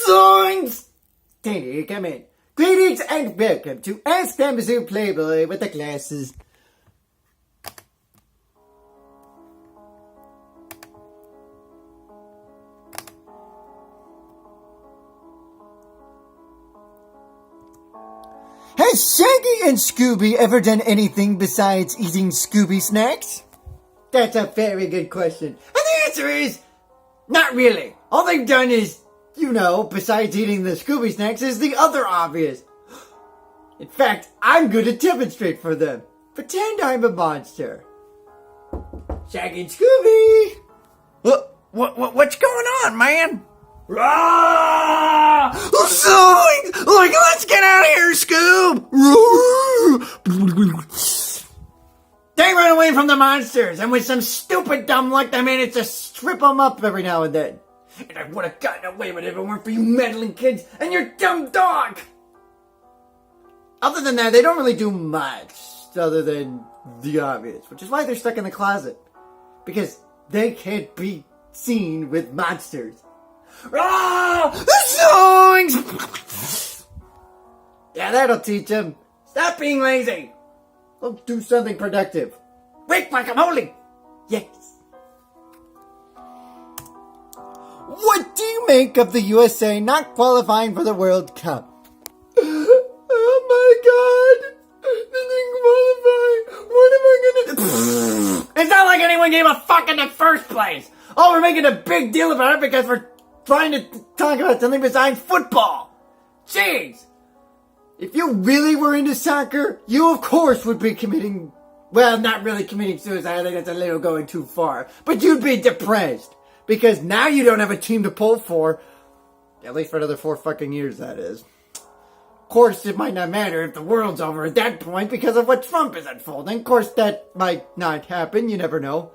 Zoinks! Danny, come in. Greetings and welcome to Ask That Mizzou Playboy with the Glasses. Has Shaggy and Scooby ever done anything besides eating Scooby snacks? That's a very good question. And the answer is, not really. All they've done is, besides eating the Scooby snacks, is the other obvious. In fact, I'm going to demonstrate for them. Pretend I'm a monster. Shaggy and Scooby! What's going on, man? Rah! Like, let's get out of here, Scoob! They run away from the monsters, and with some stupid dumb luck, they managed to strip them up every now and then. And I would have gotten away with it if it weren't for you meddling kids and your dumb dog! Other than that, they don't really do much, other than the obvious, which is why they're stuck in the closet. Because they can't be seen with monsters. Ah! Zoinks! Yeah, that'll teach them. Stop being lazy. Go do something productive. Wake guacamole! Yes. What do you make of the USA not qualifying for the World Cup? Oh my god! Didn't qualify! What am I gonna do? It's not like anyone gave a fuck in the first place! Oh, we're making a big deal about it because we're trying to talk about something besides football! Jeez! If you really were into soccer, you of course would be committing... Well, not really committing suicide, I think that's a little going too far. But you'd be depressed. Because now you don't have a team to pull for. At least for another 4 fucking years, that is. Of course, it might not matter if the world's over at that point because of what Trump is unfolding. Of course, that might not happen. You never know.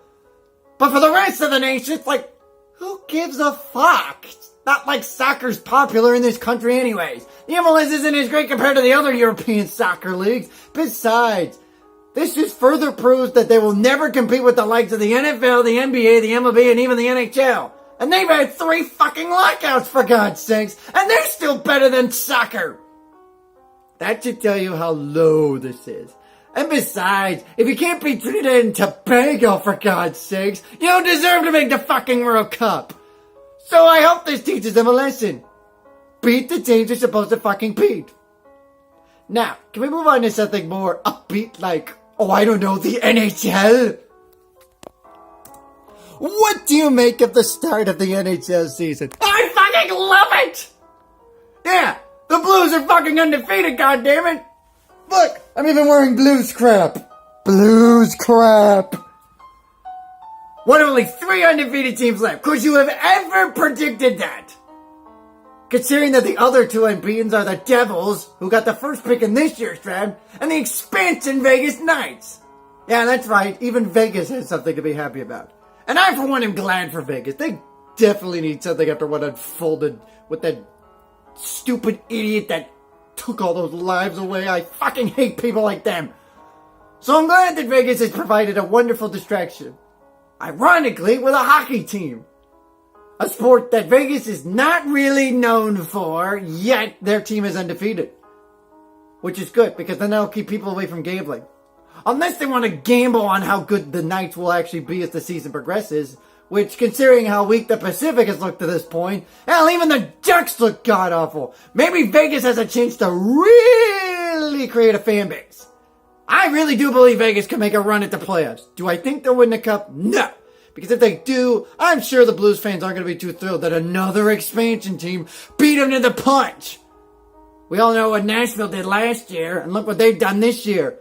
But for the rest of the nation, it's like, who gives a fuck? It's not like soccer's popular in this country anyways. The MLS isn't as great compared to the other European soccer leagues. Besides, this just further proves that they will never compete with the likes of the NFL, the NBA, the MLB, and even the NHL. And they've had 3 fucking lockouts, for God's sakes, and they're still better than soccer. That should tell you how low this is. And besides, if you can't beat Trinidad and Tobago, for God's sakes, you don't deserve to make the fucking World Cup. So I hope this teaches them a lesson. Beat the teams you're supposed to fucking beat. Now, can we move on to something more upbeat like, the NHL? What do you make of the start of the NHL season? I fucking love it! Yeah, the Blues are fucking undefeated, goddammit! Look, I'm even wearing Blues crap. Blues crap. One of only 3 undefeated teams left. Could you have ever predicted that? Considering that the other 2 unbeatens are the Devils, who got the first pick in this year's draft, and the expansion Vegas Knights. Yeah, that's right. Even Vegas has something to be happy about. And I, for one, am glad for Vegas. They definitely need something after what unfolded with that stupid idiot that took all those lives away. I fucking hate people like them. So I'm glad that Vegas has provided a wonderful distraction. Ironically, with a hockey team. A sport that Vegas is not really known for, yet their team is undefeated. Which is good, because then that'll keep people away from gambling. Unless they want to gamble on how good the Knights will actually be as the season progresses, which, considering how weak the Pacific has looked to this point, hell, even the Ducks look god-awful. Maybe Vegas has a chance to really create a fan base. I really do believe Vegas can make a run at the playoffs. Do I think they'll win the Cup? No. Because if they do, I'm sure the Blues fans aren't going to be too thrilled that another expansion team beat them to the punch. We all know what Nashville did last year, and look what they've done this year.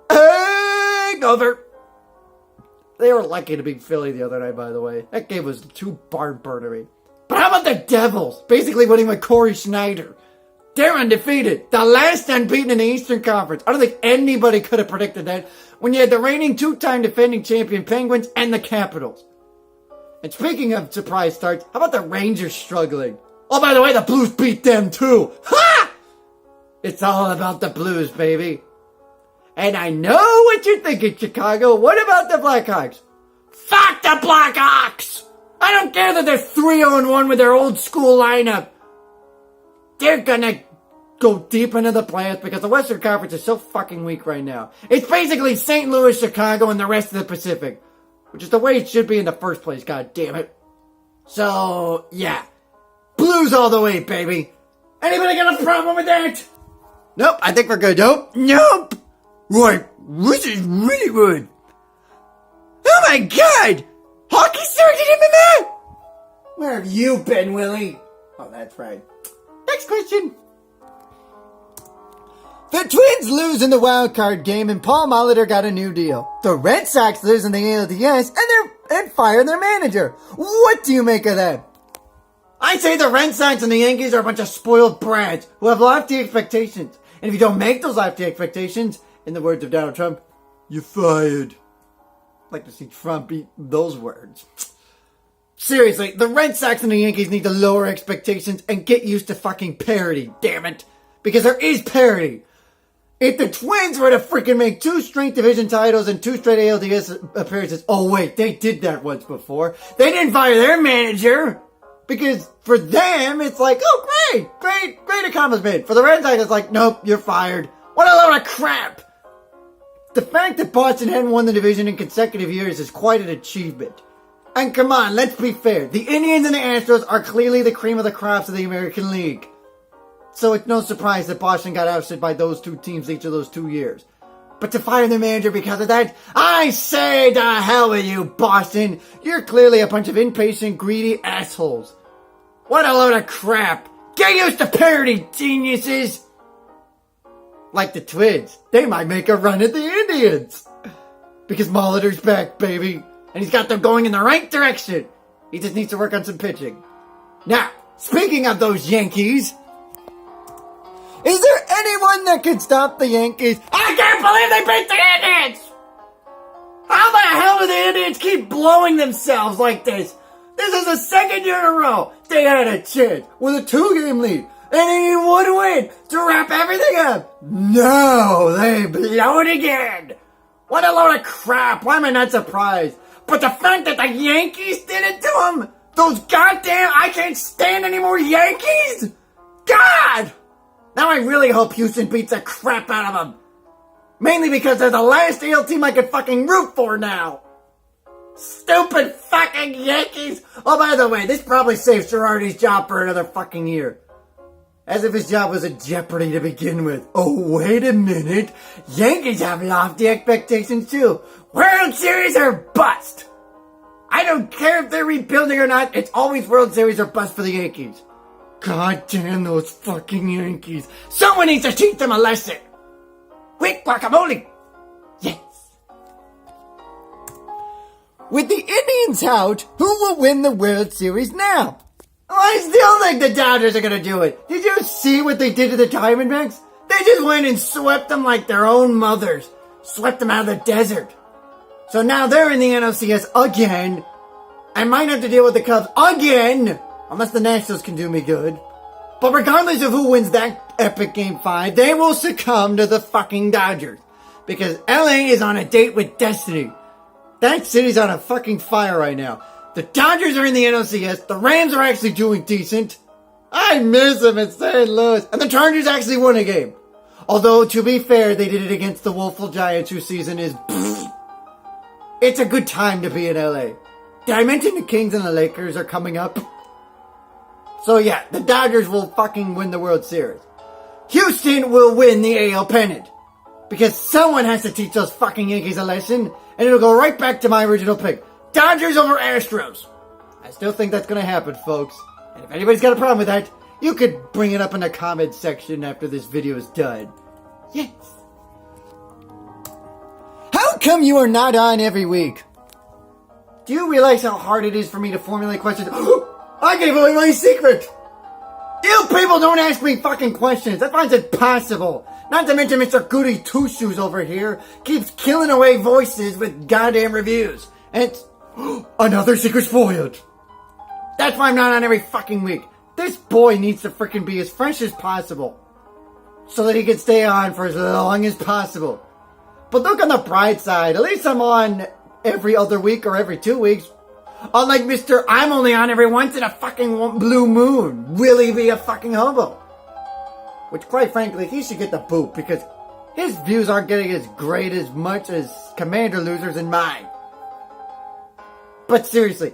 Hangover. They were lucky to beat Philly the other night, by the way. That game was too barn-burnery. But how about the Devils? Basically winning with Corey Schneider. They're undefeated. The last unbeaten in the Eastern Conference. I don't think anybody could have predicted that when you had the reigning 2-time defending champion Penguins and the Capitals. And speaking of surprise starts, how about the Rangers struggling? Oh, by the way, the Blues beat them too. Ha! It's all about the Blues, baby. And I know what you're thinking, Chicago. What about the Blackhawks? Fuck the Blackhawks! I don't care that they're 3-0-1 with their old school lineup. They're gonna go deep into the playoffs because the Western Conference is so fucking weak right now. It's basically St. Louis, Chicago, and the rest of the Pacific. Which is the way it should be in the first place, god damn it. So, yeah. Blues all the way, baby. Anybody got a problem with that? Nope, I think we're good. Nope. Right, this is really good. Oh my god! Hockey started MMA? Where have you been, Willie? Oh, that's right. Next question. The Twins lose in the wild card game and Paul Molitor got a new deal. The Red Sox lose in the ALDS and fire their manager. What do you make of that? I say the Red Sox and the Yankees are a bunch of spoiled brats who have lofty expectations. And if you don't make those lofty expectations, in the words of Donald Trump, you're fired. I'd like to see Trump eat those words. Seriously, the Red Sox and the Yankees need to lower expectations and get used to fucking parity, damn it. Because there is parity. If the Twins were to freaking make 2 straight division titles and 2 straight ALDS appearances, oh wait, they did that once before. They didn't fire their manager. Because for them, it's like, oh great accomplishment. For the Red Sox, it's like, nope, you're fired. What a load of crap. The fact that Boston hadn't won the division in consecutive years is quite an achievement. And come on, let's be fair. The Indians and the Astros are clearly the cream of the crops of the American League. So it's no surprise that Boston got ousted by those 2 teams each of those 2 years. But to fire their manager because of that, I say to hell with you, Boston. You're clearly a bunch of impatient, greedy assholes. What a load of crap. Get used to parity, geniuses. Like the Twins, they might make a run at the Indians. Because Molitor's back, baby. And he's got them going in the right direction. He just needs to work on some pitching. Now, speaking of those Yankees, is there anyone that can stop the Yankees? I can't believe they beat the Indians! How the hell do the Indians keep blowing themselves like this? This is the second year in a row they had a chance with a 2-game lead. And he would win to wrap everything up. No, they blow it again. What a load of crap. Why am I not surprised? But the fact that the Yankees did it to them, those goddamn, I can't stand any more Yankees. God! Now I really hope Houston beats the crap out of them. Mainly because they're the last AL team I could fucking root for now. Stupid fucking Yankees. Oh, by the way, this probably saves Girardi's job for another fucking year. As if his job was in jeopardy to begin with. Oh, wait a minute. Yankees have lofty expectations too. World Series or bust. I don't care if they're rebuilding or not. It's always World Series or bust for the Yankees. God damn those fucking Yankees. Someone needs to teach them a lesson. Quick guacamole. Yes. With the Indians out, who will win the World Series now? I still think the Dodgers are going to do it. Did you see what they did to the Diamondbacks? They just went and swept them like their own mothers. Swept them out of the desert. So now they're in the NLCS again. I might have to deal with the Cubs again. Unless the Nationals can do me good. But regardless of who wins that epic Game 5, they will succumb to the fucking Dodgers. Because LA is on a date with destiny. That city's on a fucking fire right now. The Dodgers are in the NLCS. The Rams are actually doing decent. I miss them in St. Louis. And the Chargers actually won a game. Although, to be fair, they did it against the Woeful Giants, whose season is... It's a good time to be in LA. Did I mention the Kings and the Lakers are coming up? So yeah, the Dodgers will fucking win the World Series. Houston will win the AL pennant. Because someone has to teach those fucking Yankees a lesson. And it'll go right back to my original pick. Dodgers over Astros. I still think that's going to happen, folks. And if anybody's got a problem with that, you could bring it up in the comments section after this video is done. Yes. How come you are not on every week? Do you realize how hard it is for me to formulate questions? I gave away my secret! You people don't ask me fucking questions. That finds it possible. Not to mention Mr. Goody Two-Shoes over here keeps killing away voices with goddamn reviews. And it's... Another secret spoiled. That's why I'm not on every fucking week. This boy needs to freaking be as fresh as possible. So that he can stay on for as long as possible. But look on the bright side. At least I'm on every other week or every 2 weeks. Unlike Mr. I'm only on every once in a fucking blue moon. Will he be a fucking hobo? Which, quite frankly, he should get the boot because his views aren't getting as great as much as Commander Losers and mine. But seriously,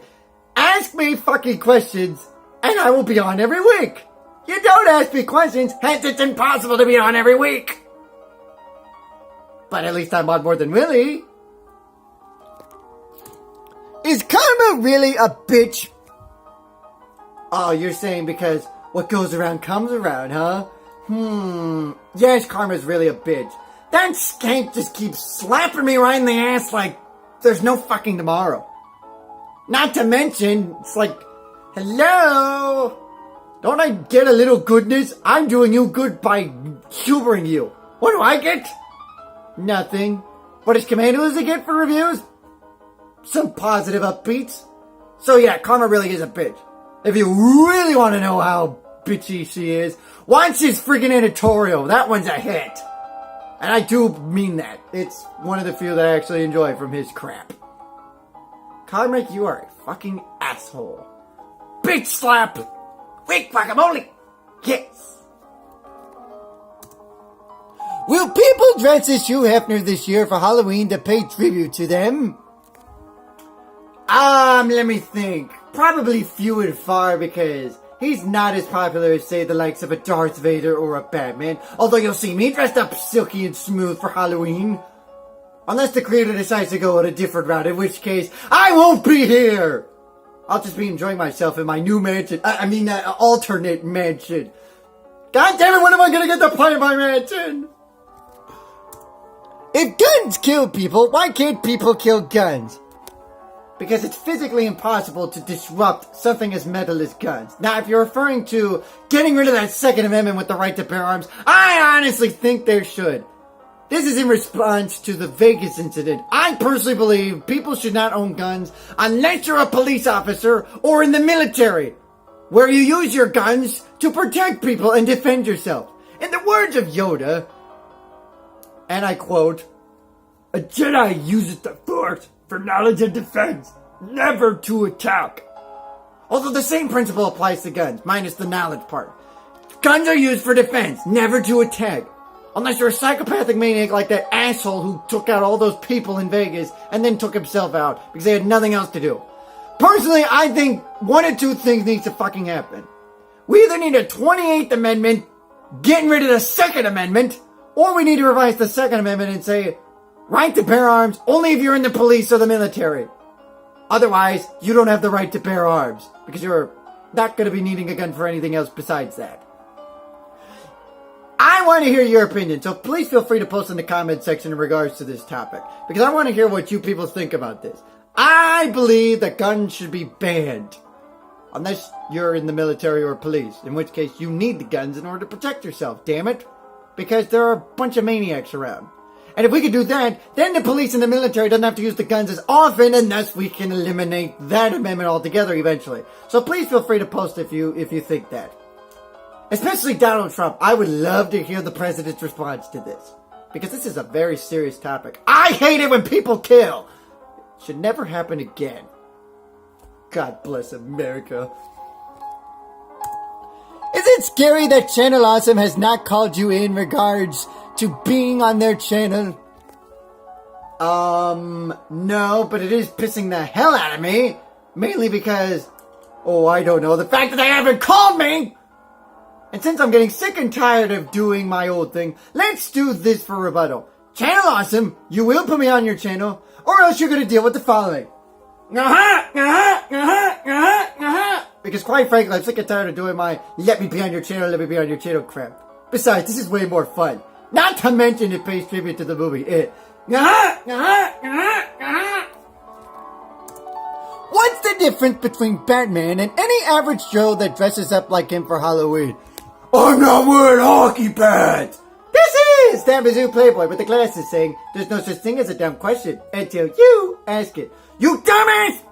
ask me fucking questions and I will be on every week. You don't ask me questions, hence it's impossible to be on every week. But at least I'm on more than Willie. Is karma really a bitch? Oh, you're saying because what goes around comes around, huh? Yes, karma's really a bitch. That skank just keeps slapping me right in the ass like there's no fucking tomorrow. Not to mention, it's like, hello? Don't I get a little goodness? I'm doing you good by humoring you. What do I get? Nothing. What does Commander Lizzie get for reviews? Some positive upbeats. So yeah, karma really is a bitch. If you really want to know how bitchy she is, watch his freaking editorial. That one's a hit. And I do mean that. It's one of the few that I actually enjoy from his crap. Karmic, you are a fucking asshole. Bitch slap! Wait, guacamole! Yes! Will people dress as Hugh Hefner this year for Halloween to pay tribute to them? Let me think. Probably few and far because he's not as popular as, say, the likes of a Darth Vader or a Batman. Although you'll see me dressed up silky and smooth for Halloween. Unless the creator decides to go on a different route, in which case, I won't be here! I'll just be enjoying myself in my new mansion. Alternate mansion. God damn it, when am I gonna get to play my mansion? If guns kill people, why can't people kill guns? Because it's physically impossible to disrupt something as metal as guns. Now, if you're referring to getting rid of that Second Amendment with the right to bear arms, I honestly think there should. This is in response to the Vegas incident. I personally believe people should not own guns unless you're a police officer or in the military, where you use your guns to protect people and defend yourself. In the words of Yoda, and I quote, "A Jedi uses the Force for knowledge and defense, never to attack." Although the same principle applies to guns, minus the knowledge part. Guns are used for defense, never to attack. Unless you're a psychopathic maniac like that asshole who took out all those people in Vegas and then took himself out because they had nothing else to do. Personally, I think one of two things needs to fucking happen. We either need a 28th Amendment, getting rid of the Second Amendment, or we need to revise the Second Amendment and say, right to bear arms only if you're in the police or the military. Otherwise, you don't have the right to bear arms because you're not going to be needing a gun for anything else besides that. I want to hear your opinion, so please feel free to post in the comment section in regards to this topic, because I want to hear what you people think about this. I believe that guns should be banned, unless you're in the military or police, in which case you need the guns in order to protect yourself, damn it, because there are a bunch of maniacs around. And if we could do that, then the police and the military doesn't have to use the guns as often, and thus we can eliminate that amendment altogether eventually. So please feel free to post if you think that. Especially Donald Trump. I would love to hear the president's response to this. Because this is a very serious topic. I hate it when people kill! It should never happen again. God bless America. Is it scary that Channel Awesome has not called you in regards to being on their channel? No, but it is pissing the hell out of me. Mainly because, I don't know, the fact that they haven't called me! And since I'm getting sick and tired of doing my old thing, let's do this for rebuttal. Channel Awesome, you will put me on your channel, or else you're gonna deal with the following. Because quite frankly, I'm sick and tired of doing my let me be on your channel crap. Besides, this is way more fun. Not to mention it pays tribute to the movie It. What's the difference between Batman and any average Joe that dresses up like him for Halloween? I'm not wearing hockey pads! This is thatMizzouPlayboy with the glasses saying there's no such thing as a dumb question until you ask it. You dumbass!